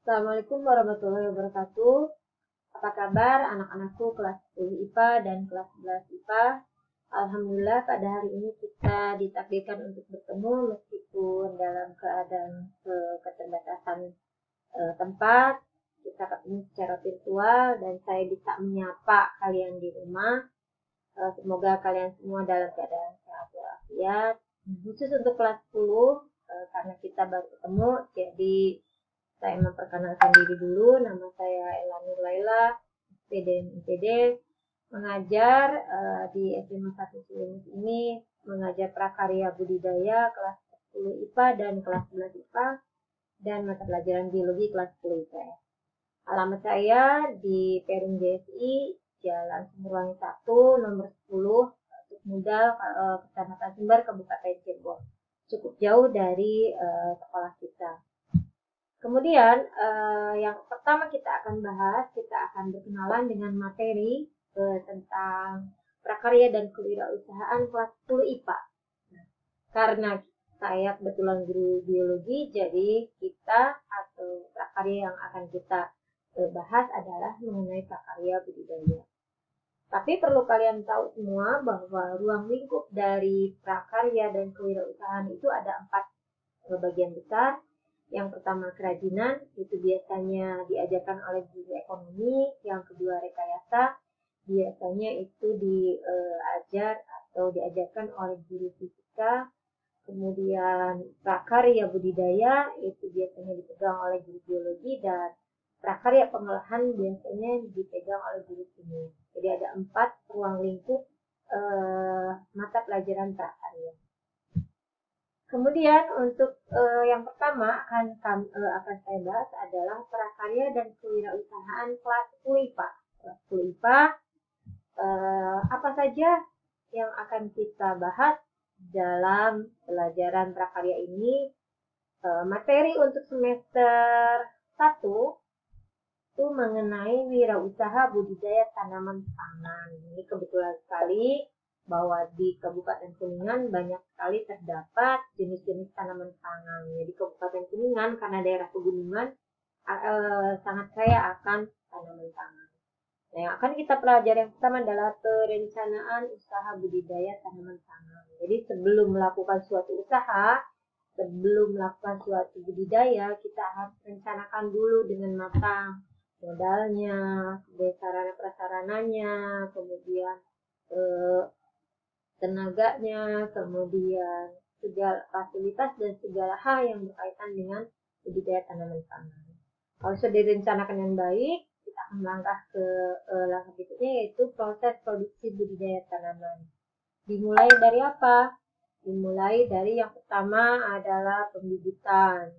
Assalamualaikum warahmatullahi wabarakatuh. Apa kabar anak-anakku kelas 10 IPA dan kelas 11 IPA? Alhamdulillah pada hari ini kita ditakdirkan untuk bertemu meskipun dalam keadaan keterbatasan tempat. Kita ketemu secara virtual dan saya bisa menyapa kalian di rumah. Semoga kalian semua dalam keadaan sehat walafiat. Khusus untuk kelas 10 karena kita baru ketemu, jadi saya memperkenalkan diri dulu. Nama saya Ella Nur Laila, SPD MIPD, mengajar di SMA 1 Cileungeus ini, mengajar prakarya budidaya kelas 10 IPA dan kelas 11 IPA, dan mata pelajaran biologi kelas 10 IPS. Alamat saya di Perum JSI, Jalan Sumberwangi 1, nomor 10, Tuk Mudal, Kecamatan Sumber, Kabupaten Cirebon. Cukup jauh dari sekolah kita. Kemudian yang pertama kita akan bahas, kita akan berkenalan dengan materi tentang prakarya dan kewirausahaan kelas 10 IPA. Karena saya kebetulan guru biologi, jadi kita atau prakarya yang akan kita bahas adalah mengenai prakarya budidaya. Tapi perlu kalian tahu semua bahwa ruang lingkup dari prakarya dan kewirausahaan itu ada 4 bagian besar. Yang pertama kerajinan, itu biasanya diajarkan oleh guru ekonomi. Yang kedua rekayasa, biasanya itu diajar atau diajarkan oleh guru fisika. Kemudian prakarya budidaya, itu biasanya dipegang oleh guru biologi, dan prakarya pengolahan biasanya dipegang oleh guru kimia. Jadi ada 4 ruang lingkup mata pelajaran prakarya. Kemudian untuk yang pertama akan saya bahas adalah prakarya dan kewirausahaan kelas 10 IPA. Kelas 10 IPA, apa saja yang akan kita bahas dalam pelajaran prakarya ini? Materi untuk semester 1 itu mengenai wirausaha budidaya tanaman pangan. Ini kebetulan sekali bahwa di Kabupaten Kuningan banyak sekali terdapat jenis-jenis tanaman pangan. Jadi Kabupaten Kuningan karena daerah pegunungan sangat kaya akan tanaman pangan. Nah, yang akan kita pelajari yang pertama adalah perencanaan usaha budidaya tanaman pangan. Jadi sebelum melakukan suatu usaha, sebelum melakukan suatu budidaya, kita harus rencanakan dulu dengan matang modalnya, sarana prasarananya, kemudian tenaganya, kemudian segala fasilitas dan segala hal yang berkaitan dengan budidaya tanaman pangan. Kalau sudah direncanakan yang baik, kita akan melangkah ke langkah berikutnya, yaitu proses produksi budidaya tanaman. Dimulai dari apa? Dimulai dari yang pertama adalah pembibitan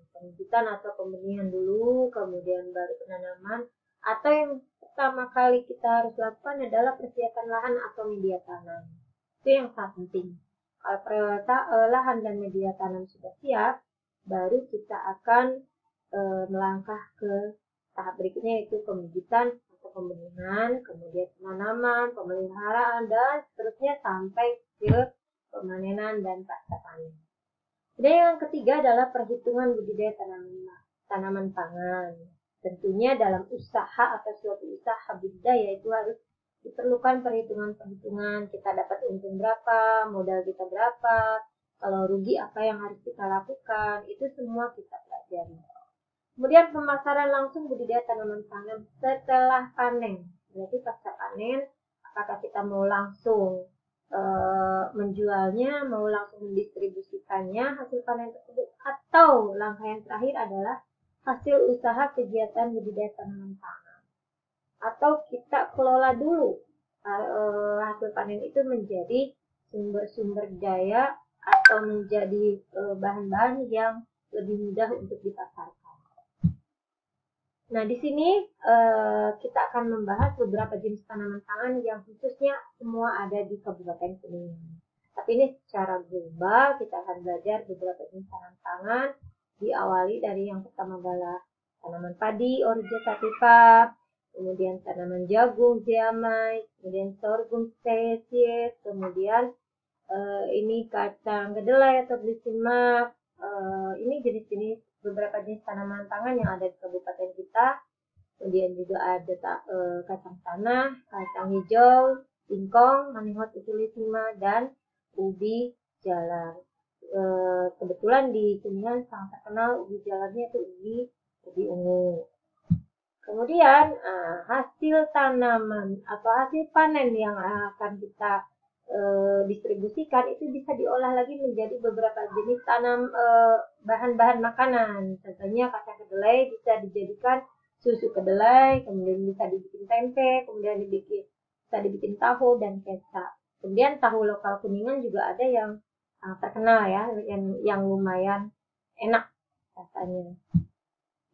atau pembenihan dulu, kemudian baru penanaman, atau yang pertama kali kita harus lakukan adalah persiapan lahan atau media tanam. Itu yang sangat penting. Kalau lahan dan media tanam sudah siap, baru kita akan melangkah ke tahap berikutnya, yaitu pembibitan atau pembenihan, kemudian penanaman, pemeliharaan, dan seterusnya sampai ke pemanenan dan pasca panen. Kemudian yang ketiga adalah perhitungan budidaya tanaman pangan. Tentunya dalam usaha atau suatu usaha budidaya itu harus diperlukan perhitungan-perhitungan. Kita dapat untung berapa, modal kita berapa, kalau rugi apa yang harus kita lakukan, itu semua kita pelajari. Kemudian pemasaran langsung budidaya tanaman pangan setelah panen. Berarti pasca panen, apakah kita mau langsung menjualnya, mau langsung mendistribusikannya hasil panen tersebut, atau langkah yang terakhir adalah hasil usaha kegiatan budidaya tanaman pangan, atau kita kelola dulu hasil panen itu menjadi sumber-sumber daya atau menjadi bahan-bahan yang lebih mudah untuk dipasarkan. Nah, di sini kita akan membahas beberapa jenis tanaman pangan yang khususnya semua ada di Kabupaten Kuningan. Tapi ini secara global kita akan belajar beberapa jenis tanaman pangan. Diawali dari yang pertama adalah tanaman padi, Oryza sativa, kemudian tanaman jagung, Zeamite, kemudian sorghum, spesies, kemudian ini kacang kedelai atau glyphosate. Ini jenis-jenis beberapa jenis tanaman pangan yang ada di kabupaten kita. Kemudian juga ada kacang tanah, kacang hijau, singkong, manihot usulissima, dan ubi jalar. Kebetulan di Kuningan sangat terkenal ubi jalarnya itu ubi ungu. Kemudian hasil tanaman atau hasil panen yang akan kita distribusikan itu bisa diolah lagi menjadi beberapa jenis bahan-bahan makanan. Contohnya kacang kedelai bisa dijadikan susu kedelai, kemudian bisa dibikin tempe, kemudian bisa dibikin tahu dan kecap. Kemudian tahu lokal Kuningan juga ada yang terkenal ya, yang lumayan enak rasanya.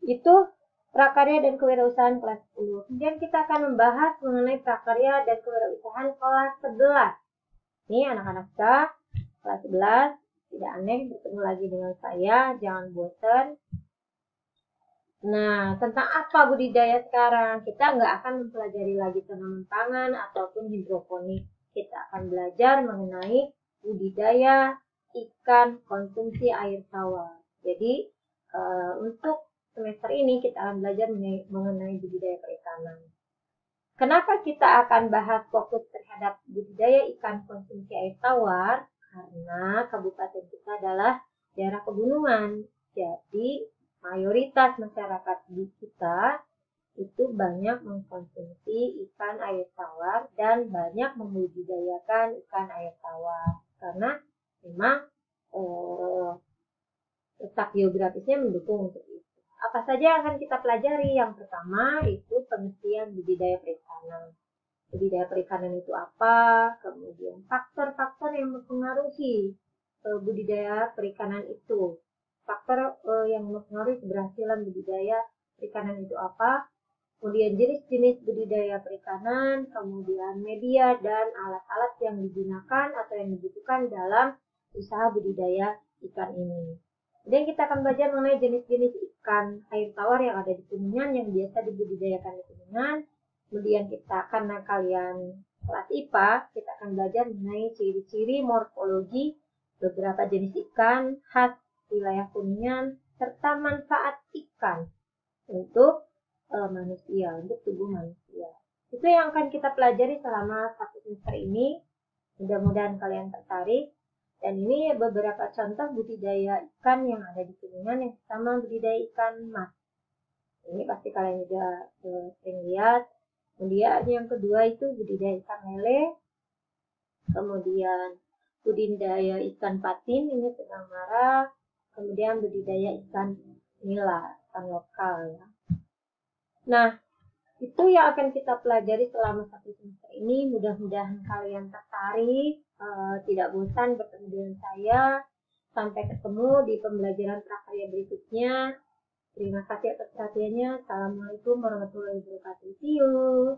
Itu prakarya dan kewirausahaan kelas 10. Kemudian kita akan membahas mengenai prakarya dan kewirausahaan kelas 11. Nih anak-anak kita kelas 11, tidak aneh bertemu lagi dengan saya, jangan bosan. Nah, tentang apa budidaya sekarang? Kita nggak akan mempelajari lagi tanaman pangan ataupun hidroponik. Kita akan belajar mengenai budidaya ikan konsumsi air tawar. Jadi, untuk semester ini kita akan belajar mengenai budidaya perikanan. Kenapa kita akan bahas fokus terhadap budidaya ikan konsumsi air tawar? Karena kabupaten kita adalah daerah pegunungan. Jadi, mayoritas masyarakat di kita itu banyak mengkonsumsi ikan air tawar dan banyak membudidayakan ikan air tawar karena memang letak geografisnya mendukung untuk itu. Apa saja yang akan kita pelajari? Yang pertama itu pengertian budidaya perikanan. Budidaya perikanan itu apa? Kemudian faktor-faktor yang mempengaruhi budidaya perikanan itu. Faktor yang mempengaruhi keberhasilan budidaya perikanan itu apa? Kemudian jenis-jenis budidaya perikanan, kemudian media dan alat-alat yang digunakan atau yang dibutuhkan dalam usaha budidaya ikan ini. Kemudian kita akan belajar mengenai jenis-jenis ikan air tawar yang ada di Kuningan yang biasa dibudidayakan di Kuningan. Kemudian kita, karena kalian kelas IPA, kita akan belajar mengenai ciri-ciri morfologi beberapa jenis ikan khas wilayah Kuningan serta manfaat ikan untuk manusia, untuk tubuh manusia. Itu yang akan kita pelajari selama 1 semester ini. Mudah-mudahan kalian tertarik. Dan ini beberapa contoh budidaya ikan yang ada di Kuningan. Yang pertama budidaya ikan mas. Ini pasti kalian juga sering lihat. Kemudian yang kedua itu budidaya ikan lele. Kemudian budidaya ikan patin, ini sedang marak. Kemudian budidaya ikan nila, ikan lokal ya. Nah, itu yang akan kita pelajari selama 1 semester ini. Mudah-mudahan kalian tertarik, tidak bosan bertemu dengan saya. Sampai ketemu di pembelajaran prakarya berikutnya. Terima kasih atas perhatiannya. Assalamualaikum warahmatullahi wabarakatuh. See you.